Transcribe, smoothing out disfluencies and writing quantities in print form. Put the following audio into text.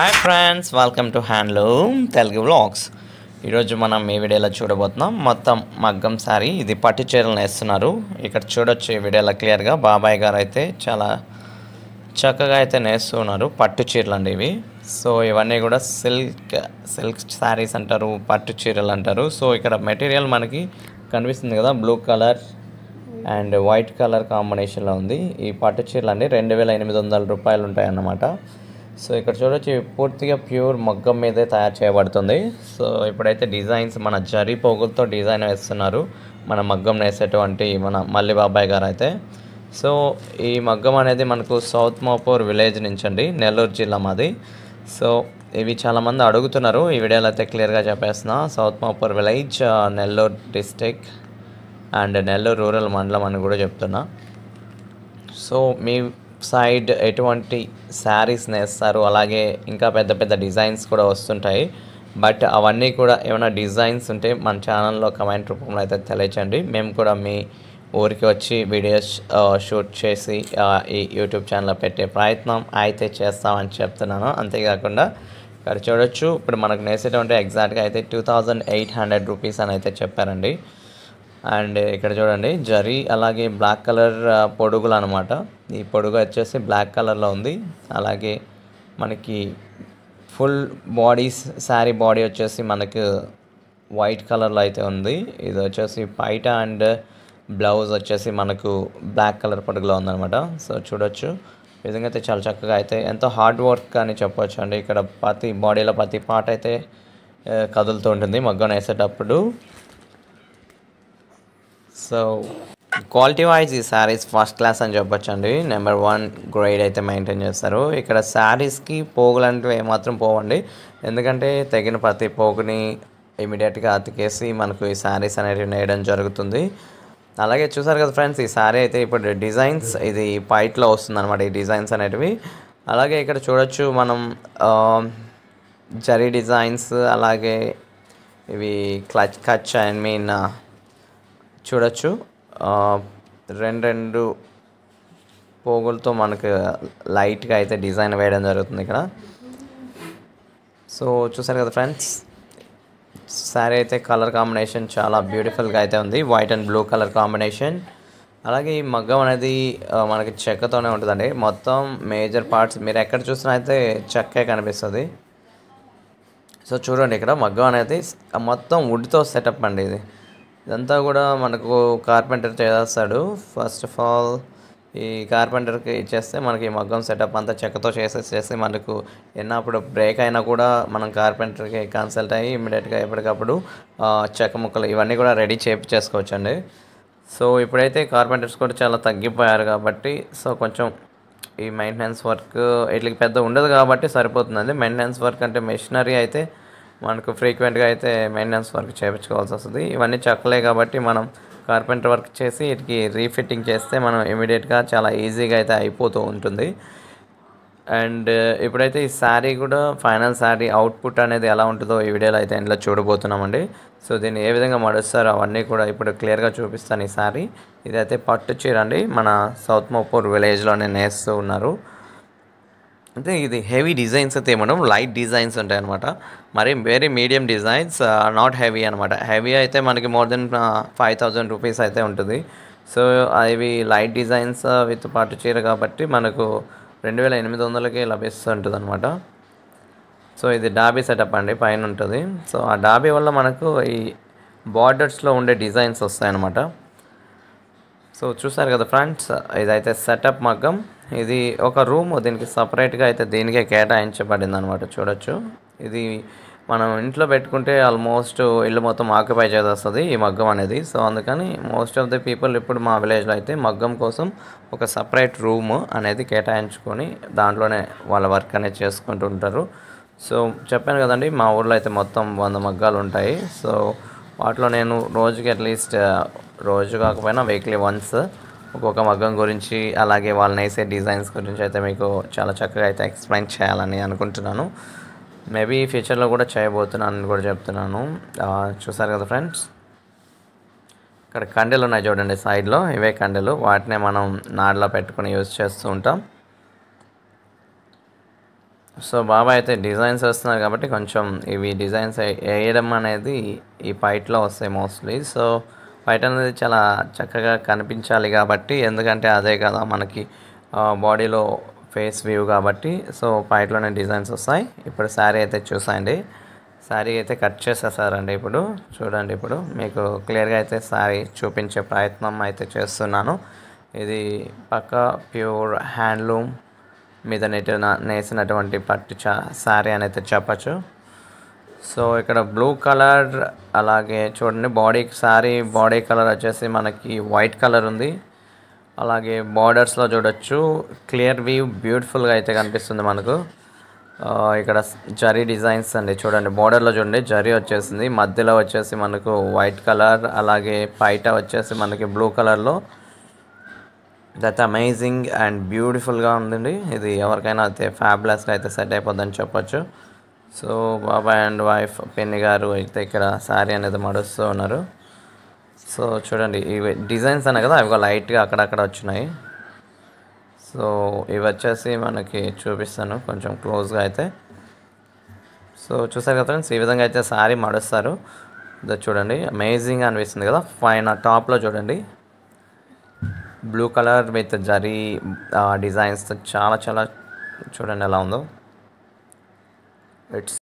Hi friends, welcome to handloom Telugu vlogs. ఈరోజు మనం ఈ వీడియోలో చూడబోతున్నాం మొత్తం మగ్గం శారీ. ఇది పట్టు చీరలు నేస్తున్నారు. ఇక్కడ చూడొచ్చు ఈ వీడియోలో క్లియర్గా. బాబాయ్ గారు అయితే చాలా చక్కగా అయితే నేస్తున్నారు. పట్టు చీరలు అండి ఇవి. సో ఇవన్నీ కూడా సిల్క్ శారీస్ అంటారు, పట్టు చీరలు అంటారు. సో ఇక్కడ మెటీరియల్ మనకి కనిపిస్తుంది కదా, blue colour and white colour కాంబినేషన్లో ఉంది. ఈ పట్టు చీరలు అండి 2800 రూపాయలు ఉంటాయి అన్నమాట. సో ఇక్కడ చూడొచ్చు పూర్తిగా ప్యూర్ మగ్గం మీదే తయారు చేయబడుతుంది. సో ఇప్పుడైతే డిజైన్స్ మన జరీ పోగులతో డిజైన్ వేస్తున్నారు మన మగ్గం వేసేటువంటి మన మల్లి బాబాయ్ గారు అయితే. సో ఈ మగ్గం అనేది మనకు సౌత్ మోపూర్ విలేజ్ నుంచి అండి, నెల్లూరు జిల్లా మాది. సో ఇవి చాలామంది అడుగుతున్నారు. ఈ వీడియోలో అయితే క్లియర్గా చెప్పేస్తున్నా. South Mopur village, Nellore district and Nellore rural మండలం అని కూడా చెప్తున్నా. సో మీ సైడ్ ఎటువంటి శారీస్ నేస్తారు, అలాగే ఇంకా పెద్ద పెద్ద డిజైన్స్ కూడా వస్తుంటాయి. బట్ అవన్నీ కూడా ఏమైనా డిజైన్స్ ఉంటే మన ఛానల్లో కమెంట్ రూపంలో అయితే తెలియచండి. మేము కూడా మీ ఊరికి వచ్చి వీడియోస్ షూట్ చేసి ఈ యూట్యూబ్ ఛానల్లో పెట్టే ప్రయత్నం అయితే చేస్తామని చెప్తున్నాను. అంతేకాకుండా ఇక్కడ చూడొచ్చు, ఇప్పుడు మనకు నేసేటువంటి ఎగ్జాక్ట్గా అయితే 2800 రూపీస్ అని అయితే చెప్పారండి. అండ్ ఇక్కడ చూడండి జరీ, అలాగే బ్లాక్ కలర్ పొడుగులు అనమాట. ఈ పొడుగు వచ్చేసి బ్లాక్ కలర్లో ఉంది. అలాగే మనకి ఫుల్ శారీ బాడీ వచ్చేసి మనకు వైట్ కలర్లో అయితే ఉంది. ఇది వచ్చేసి పైట అండ్ బ్లౌజ్ వచ్చేసి మనకు బ్లాక్ కలర్ పొడుగులో ఉందన్నమాట. సో చూడొచ్చు ఈ విధంగా అయితే చాలా చక్కగా అయితే ఎంతో హార్డ్ వర్క్ అని చెప్పొచ్చు అండి. ఇక్కడ బాడీలో ప్రతి పార్ట్ అయితే కదులుతూ ఉంటుంది మగ్గం వేసేటప్పుడు. సో క్వాలిటీ వైజ్ ఈ శారీస్ ఫస్ట్ క్లాస్ అని చెప్పొచ్చు అండి. నెంబర్ 1 గ్రేడ్ అయితే మెయింటైన్ చేస్తారు. ఇక్కడ శారీస్కి పోగులు అంటూ ఏమాత్రం పోవండి. ఎందుకంటే తెగిన ప్రతి పోగుని ఇమీడియట్గా అతికేసి మనకు ఈ శారీస్ అనేవి నేయడం జరుగుతుంది. అలాగే చూసారు కదా ఫ్రెండ్స్, ఈ శారీ అయితే ఇప్పుడు డిజైన్స్ ఇది పైట్లో వస్తుంది అనమాట, ఈ డిజైన్స్ అనేటివి. అలాగే ఇక్కడ చూడొచ్చు మనం జరీ డిజైన్స్, అలాగే ఇవి కచ్ చూడొచ్చు రెండు పోగులతో మనకు లైట్గా అయితే డిజైన్ వేయడం జరుగుతుంది ఇక్కడ. సో చూసారు కదా ఫ్రెండ్స్, శారీ అయితే కలర్ కాంబినేషన్ చాలా బ్యూటిఫుల్గా అయితే ఉంది, white and blue colour combination. అలాగే ఈ మగ్గం అనేది మనకి చెక్కతోనే ఉంటుందండి. మొత్తం మేజర్ పార్ట్స్ మీరు ఎక్కడ చూసినా అయితే చెక్కే కనిపిస్తుంది. సో చూడండి ఇక్కడ మగ్గం అనేది మొత్తం వుడ్తో సెటప్ అండి. ఇదంతా కూడా మనకు కార్పెంటర్ చేస్తాడు. ఫస్ట్ ఆఫ్ ఆల్ ఈ కార్పెంటర్కి ఇచ్చేస్తే మనకి మగ్గం సెటప్ అంతా చెక్కతో చేసేసి మనకు ఎన్నప్పుడు బ్రేక్ అయినా కూడా మనం కార్పెంటర్కి కన్సల్ట్ అయ్యి ఇమ్మీడియట్గా ఎప్పటికప్పుడు చెక్క ముక్కలు ఇవన్నీ కూడా రెడీ చేసుకోవచ్చు అండి. సో ఇప్పుడైతే కార్పెంటర్స్ కూడా చాలా తగ్గిపోయారు కాబట్టి సో కొంచెం ఈ మెయింటెనెన్స్ వర్క్ వీటికి పెద్ద ఉండదు కాబట్టి సరిపోతుందండి. మెయింటెనెన్స్ వర్క్ అంటే మెషినరీ అయితే మనకు ఫ్రీక్వెంట్గా అయితే మెయింటెనెన్స్ వర్క్ చేయించుకోవాల్సి వస్తుంది. ఇవన్నీ చెక్కలే కాబట్టి మనం కార్పెంటర్ వర్క్ చేసి వీటికి రీఫిట్టింగ్ చేస్తే మనం ఇమీడియట్గా చాలా ఈజీగా అయితే అయిపోతూ ఉంటుంది. అండ్ ఇప్పుడైతే ఈ శారీ కూడా ఫైనల్ శారీ అవుట్పుట్ అనేది ఎలా ఉంటుందో ఈ వీడియోలో అయితే ఇంట్లో చూడబోతున్నామండి. సో దీన్ని ఏ విధంగా మడుస్తారో అవన్నీ కూడా ఇప్పుడు క్లియర్గా చూపిస్తాను. ఈ శారీ ఇదైతే పట్టు చీర అండి, మన సౌత్ మోపూర్ విలేజ్లోనే నేస్తూ ఉన్నారు. అంటే ఇది హెవీ డిజైన్స్ అయితే ఏమన్నా లైట్ డిజైన్స్ ఉంటాయి అనమాట. మరి very medium designs, not heavy అనమాట. హెవీ అయితే మనకి మోర్ దెన్ 5000 రూపీస్ అయితే ఉంటుంది. సో అవి లైట్ డిజైన్స్ విత్ పట్టు చీర కాబట్టి మనకు 2800కే లభిస్తుంటుంది అనమాట. సో ఇది డాబీ సెటప్ అండి, పైన ఉంటుంది. సో ఆ డాబీ వల్ల మనకు ఈ బార్డర్స్లో ఉండే డిజైన్స్ వస్తాయన్నమాట. సో చూసారు కదా ఫ్రెండ్స్, ఇదైతే సెటప్ మగ్గం. ఇది ఒక రూమ్ దీనికి సపరేట్గా అయితే దీనికే కేటాయించబడింది అనమాట. చూడొచ్చు ఇది మనం ఇంట్లో పెట్టుకుంటే ఆల్మోస్ట్ ఇల్లు మొత్తం ఆక్యుపై చేసేస్తుంది ఈ మగ్గం అనేది. సో అందుకని మోస్ట్ ఆఫ్ ది పీపుల్ ఇప్పుడు మా విలేజ్లో అయితే మగ్గం కోసం ఒక సపరేట్ రూమ్ అనేది కేటాయించుకొని దాంట్లోనే వాళ్ళ వర్క్ అనేది చేసుకుంటూ ఉంటారు. సో చెప్పాను కదండి, మా ఊర్లో అయితే మొత్తం 100 మగ్గాలు ఉంటాయి. సో వాటిలో నేను రోజుకి అట్లీస్ట్ రోజు కాకపోయినా వీక్లీ వన్స్ ఒక్కొక్క మగ్గం గురించి, అలాగే వాళ్ళు నేసే డిజైన్స్ గురించి అయితే మీకు చాలా చక్కగా అయితే ఎక్స్ప్లెయిన్ చేయాలని అనుకుంటున్నాను. మేబీ ఫ్యూచర్లో కూడా చేయబోతున్నాను అని కూడా చెప్తున్నాను. చూసారు కదా ఫ్రెండ్స్, ఇక్కడ కండెలు ఉన్నాయి చూడండి సైడ్లో, ఇవే కండెలు. వాటినే మనం నాడలో పెట్టుకొని యూజ్ చేస్తూ ఉంటాం. సో బాబాయ్ అయితే డిజైన్స్ వేస్తున్నారు కాబట్టి కొంచెం ఇవి డిజైన్స్ వేయడం అనేది ఈ పైట్లో వస్తాయి మోస్ట్లీ. సో పైట అనేది చాలా చక్కగా కనిపించాలి కాబట్టి, ఎందుకంటే అదే కదా మనకి బాడీలో ఫేస్ వ్యూ కాబట్టి, సో పైట్లోనే డిజైన్స్ వస్తాయి. ఇప్పుడు శారీ అయితే చూసాయండి, శారీ అయితే కట్ చేసేసారండి. ఇప్పుడు చూడండి, ఇప్పుడు మీకు క్లియర్గా అయితే శారీ చూపించే ప్రయత్నం అయితే చేస్తున్నాను. ఇది పక్క ప్యూర్ హ్యాండ్లూమ్ మీద నేసినటువంటి పట్టు శారీ అని అయితే చెప్పచ్చు. సో ఇక్కడ బ్లూ కలర్, అలాగే చూడండి బాడీ కలర్ వచ్చేసి మనకి వైట్ కలర్ ఉంది. అలాగే బార్డర్స్లో చూడొచ్చు, క్లియర్ వ్యూ బ్యూటిఫుల్గా అయితే కనిపిస్తుంది మనకు. ఇక్కడ జరీ డిజైన్స్ అండి, చూడండి బార్డర్లో చూడండి జరీ వచ్చేసింది, మధ్యలో వచ్చేసి మనకు వైట్ కలర్, అలాగే పైట వచ్చేసి మనకి బ్లూ కలర్లో. దట్ అమేజింగ్ అండ్ బ్యూటిఫుల్గా ఉందండి. ఇది ఎవరికైనా అయితే ఫ్యాబులస్గా అయితే సెట్ అయిపోద్దని చెప్పొచ్చు. సో బాబాయ్ అండ్ వైఫ్ పిన్ని గారు అయితే ఇక్కడ శారీ అనేది మడుస్తూ ఉన్నారు. సో చూడండి, ఇవి డిజైన్స్ అనే కదా, అవి లైట్గా అక్కడక్కడ వచ్చినాయి. సో ఇవి వచ్చేసి మనకి చూపిస్తాను కొంచెం క్లోజ్గా అయితే. సో చూసారు కదా ఫ్రెండ్స్, ఈ విధంగా అయితే శారీ మడుస్తారు. చూడండి అమేజింగ్ అనిపిస్తుంది కదా. పైన టాప్లో చూడండి blue colour with zari designs చాలా చాలా చూడండి ఎలా ఉందో. ఇట్స్